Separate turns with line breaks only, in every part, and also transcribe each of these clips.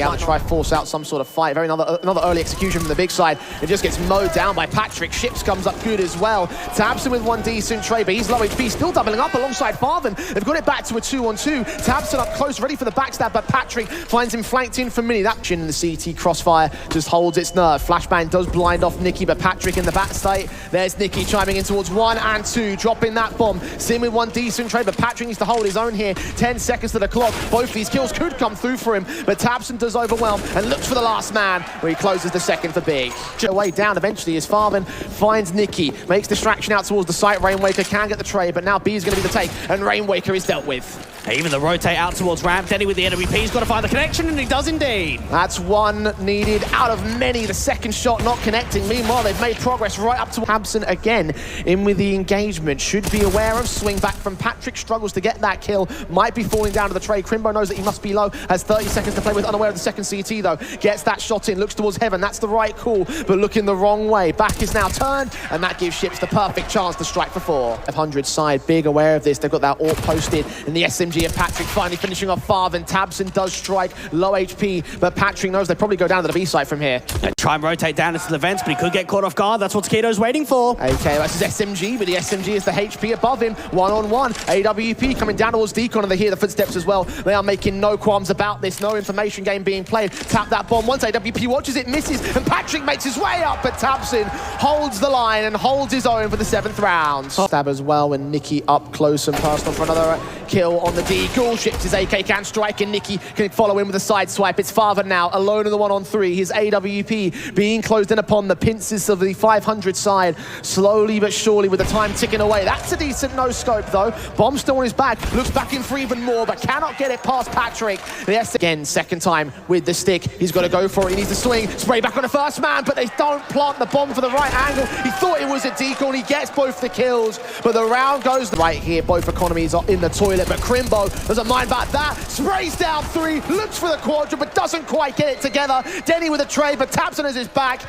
Out to try force out some sort of fight. Another early execution from the big side. It just gets mowed down by Patrick. Ships comes up good as well. tabseN with one decent trade, but he's low HP. Still doubling up alongside FaZe. They've got it back to a 2-on-2. tabseN up close, ready for the backstab, but Patrick finds him flanked in for Mini. That chin in the CT crossfire just holds its nerve. Flashbang does blind off NiP, but Patrick in the back state. There's NiP chiming in towards 1 and 2, dropping that bomb. zywoo with one decent trade, but Patrick needs to hold his own here. 10 seconds to the clock. Both these kills could come through for him, but tabseN does overwhelm and looks for the last man, where he closes the second for big. Way down eventually as FaZe finds NiP, makes distraction out towards the site. Rainwaker can get the trade, but now B is going to be the take, and Rainwaker is dealt with.
Even the rotate out towards ramp. degster with the NWP, he's got to find the connection, and he does indeed.
That's one needed out of many. The second shot not connecting. Meanwhile, they've made progress right up to tabseN again in with the engagement. Should be aware of swing back from Patrick. Struggles to get that kill. Might be falling down to the trade. Crimbo knows that he must be low. Has 30 seconds to play with. Unaware of the second CT though. Gets that shot in. Looks towards heaven. That's the right call, but looking the wrong way. Back is now turned, and that gives Ships the perfect chance to strike for 4. 500 side, big aware of this. They've got that AWP posted, and the SMG of Patrick finally finishing off FaZe, and tabseN does strike, low HP, but Patrick knows they probably go down to the B site from here.
Try and rotate down into the vents, but he could get caught off guard. That's what Skito's waiting for.
Okay, that's his SMG, but the SMG is the HP above him. 1-on-1. AWP coming down towards Decon, and they hear the footsteps as well. They are making no qualms about this. No information game being played. Tap that bomb once. AWP watches it, misses, and Patrick makes his way up, but tabseN holds the line and holds his own for the 7th round. Stab as well when NiP up close and personal for another kill on the Deagle. Ships his AK, can strike, and NiP can follow in with a side swipe. It's FaZe now, alone in the 1-on-3. His AWP being closed in upon the pincers of the 500 side, slowly but surely with the time ticking away. That's a decent no-scope though. Bomb still on his back, looks back in for even more, but cannot get it past Patrick. Yes, again, second time with the stick. He's got to go for it, he needs to swing, spray back on the first man, but they don't plant the bomb for the right angle. He thought it was a Deagle, and he gets both the kills, but the round goes right here. Both economies are in the toilet, but Crimbo doesn't mind about that. Sprays down 3, looks for the quadra, but doesn't quite get it together. Denny with a trade, but tabseN has his back.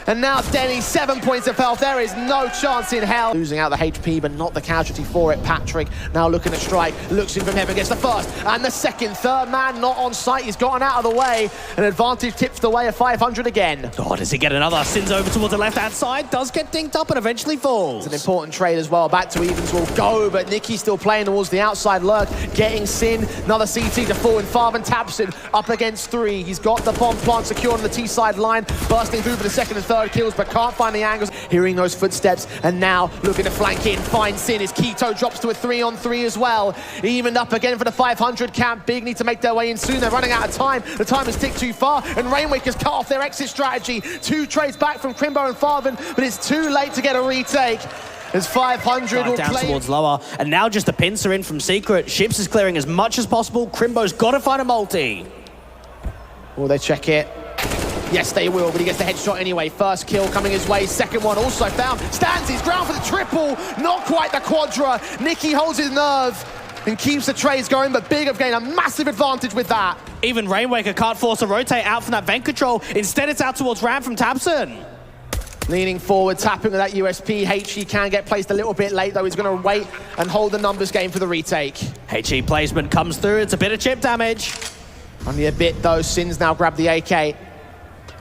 And now Denny, 7 points of health. There is no chance in hell. Losing out the HP, but not the casualty for it. Patrick now looking to strike. Looks in from heaven, gets the first and the second. Third man not on site. He's gotten out of the way. An advantage tips the way of 500 again.
Oh, does he get another? Sins over towards the left-hand side. Does get dinked up and eventually falls.
It's an important trade as well. Back to evens will go, but NiP still playing towards the outside lurk. Getting Sin. Another CT to fall in. FaZe and tabseN up against 3. He's got the bomb plant secured on the T-side line. Bursting through for the second and third kills, but can't find the angles. Hearing those footsteps, and now looking to flank in. Finds Sin. His Keto drops to a 3-on-3 as well. Evened up again for the 500 camp. Big need to make their way in soon. They're running out of time. The time has ticked too far, and Rainwaker's cut off their exit strategy. 2 trades back from Crimbo and FaZe, but it's too late to get a retake. As 500 will
down
play
towards lower, and now just the pincer in from Secret. Ships is clearing as much as possible. Crimbo's got to find a multi.
Will they check it? Yes, they will, but he gets the headshot anyway. First kill coming his way. Second one also found. Stands his ground for the triple. Not quite the quadra. NiP holds his nerve and keeps the trades going, but Big have gained a massive advantage with that.
Even Rainwaker can't force a rotate out from that vent control. Instead, it's out towards ramp from tabseN.
Leaning forward, tapping with that USP. HE can get placed a little bit late, though. He's going to wait and hold the numbers game for the retake.
HE placement comes through. It's a bit of chip damage.
Only a bit, though. Sin's now grabbed the AK.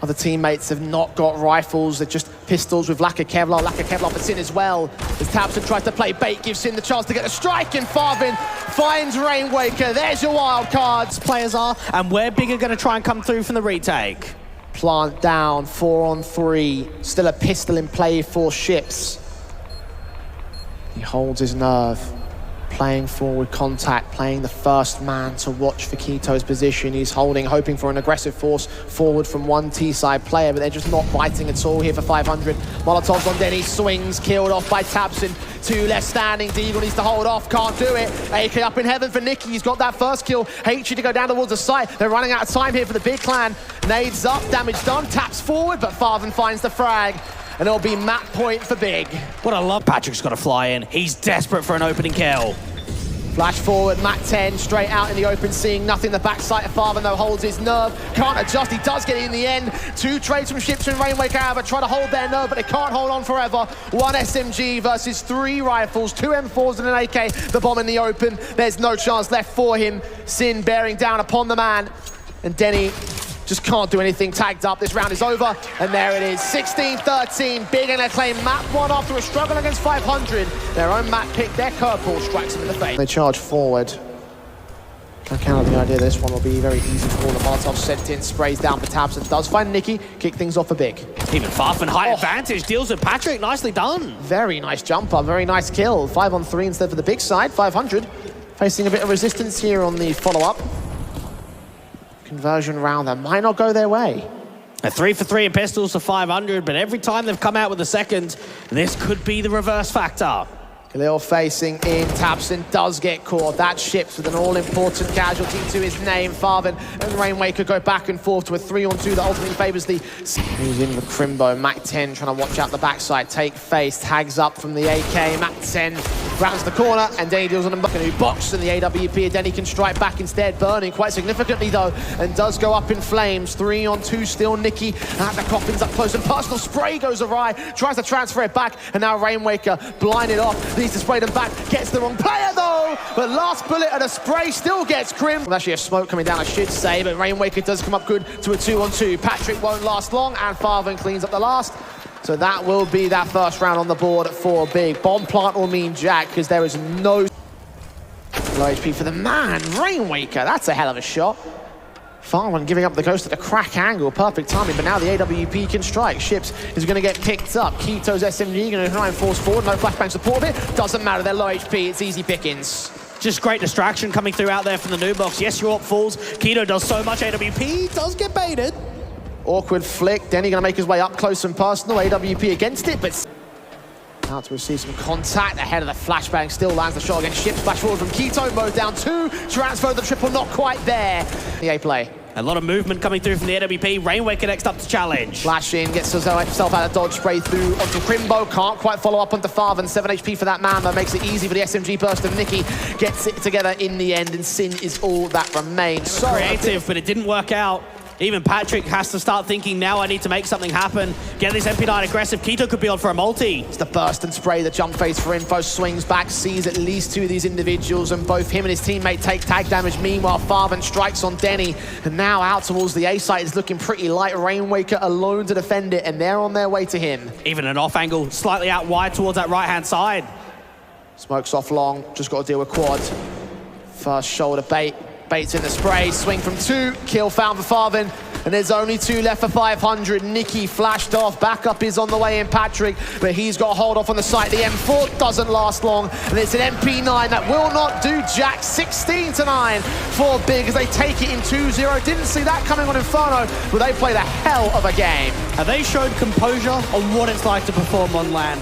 Other teammates have not got rifles. They're just pistols with lack of Kevlar. Lack of Kevlar for Sin as well. As tabseN tries to play bait, gives Sin the chance to get a strike, and FaZe finds Rainwaker. There's your wild cards.
Players are, and where Big are going to try and come through from the retake.
Plant down, 4-on-3. Still a pistol in play for Ships. He holds his nerve. Playing forward contact, playing the first man to watch for Keto's position. He's holding, hoping for an aggressive force forward from one T-side player, but they're just not biting at all here for 500. Molotovs on Denny, swings, killed off by tabseN. 2 left standing, Deagle needs to hold off, can't do it. AK up in heaven for NiP, he's got that first kill. HE to go down towards the site. They're running out of time here for the big clan. Nades up, damage done, taps forward, but FaZe finds the frag. And it'll be map point for Big.
What I love, Patrick's got to fly in. He's desperate for an opening kill.
Flash forward, Mat 10, straight out in the open, seeing nothing. The backside of FaZe, though, holds his nerve. Can't adjust, he does get it in the end. 2 trades from Ships and Rainwaker, however, try to hold their nerve, but they can't hold on forever. 1 SMG versus 3 rifles, 2 M4s and an AK. The bomb in the open, there's no chance left for him. Sin bearing down upon the man. And Denny just can't do anything. Tagged up, this round is over, and there it is. 16-13, Big and they claim map 1 after a struggle against 500. Their own map pick, their curveball strikes them in the face. They charge forward. I count on the idea this one will be very easy for all. The Molotov sent in, sprays down for tabs, and does find Nicky, kick things off for Big.
Even Farfan high advantage, deals with Patrick, nicely done.
Very nice jump up, very nice kill. 5-on-3 instead for the Big side, 500. Facing a bit of resistance here on the follow-up. Conversion round that might not go their way.
A 3 for 3 in pistols for 500, but every time they've come out with a second, this could be the reverse factor.
Khalil facing in, Tabson does get caught. That ships with an all-important casualty to his name. Farvin and Rainwaker go back and forth to a 3-on-2 that ultimately favours the... Who's in with Crimbo, Mac 10 trying to watch out the backside, take face, tags up from the AK, Mac 10 rounds the corner, and Denny deals on him, who boxes in the AWP, Denny can strike back instead, burning quite significantly though, and does go up in flames. 3-on-2 still, Nicky, and the coffins up close, and personal spray goes awry, tries to transfer it back, and now Rainwaker blinded off, needs to spray them back, gets the wrong player though, but last bullet of the spray still gets Crim. Well, actually a smoke coming down, I should say, but Rainwaker does come up good to a 2-on-2. Patrick won't last long, and Farvin cleans up the last. So that will be that first round on the board for Big. Bomb plant will mean Jack, because there is no low HP for the man. Rainwaker, that's a hell of a shot. Farman giving up the ghost at a crack angle, perfect timing, but now the AWP can strike. Ships is going to get picked up. Keto's SMG going to try and force forward, no flashbang support of it. Doesn't matter, they're low HP, it's easy pickings.
Just great distraction coming through out there from the new box. Yes, your op falls. Keto does so much, AWP does get baited.
Awkward flick, Denny going to make his way up close and personal. AWP against it, but out to receive some contact ahead of the flashbang. Still lands the shot against Ships. Flash forward from Keto, mode down 2. Transfer the triple, not quite there. The A play.
A lot of movement coming through from the AWP. Rainwaker next up to challenge.
Flash in, gets himself out of dodge, spray through onto Crimbo. Can't quite follow up onto Farvan. 7 HP for that man, that makes it easy for the SMG burst of Nicky. Gets it together in the end, and Sin is all that remains.
So creative, but it didn't work out. Even Patrick has to start thinking, now I need to make something happen. Get this MP9 aggressive. Keto could be on for a multi.
It's the burst and spray, the jump phase for info, swings back, sees at least 2 of these individuals, and both him and his teammate take tag damage. Meanwhile, Farvan strikes on Denny, and now out towards the A site is looking pretty light. Rainwaker alone to defend it, and they're on their way to him.
Even an off angle, slightly out wide towards that right-hand side.
Smokes off long, just got to deal with quad. First shoulder bait. Baits in the spray, swing from 2, kill found for Farvin, and there's only 2 left for 500. Nicky flashed off, backup is on the way in Patrick, but he's got a hold off on the site. The M4 doesn't last long, and it's an MP9 that will not do Jack. 16-9 for Big as they take it in 2-0. Didn't see that coming on Inferno, but they played a hell of a game.
And they showed composure on what it's like to perform on LAN.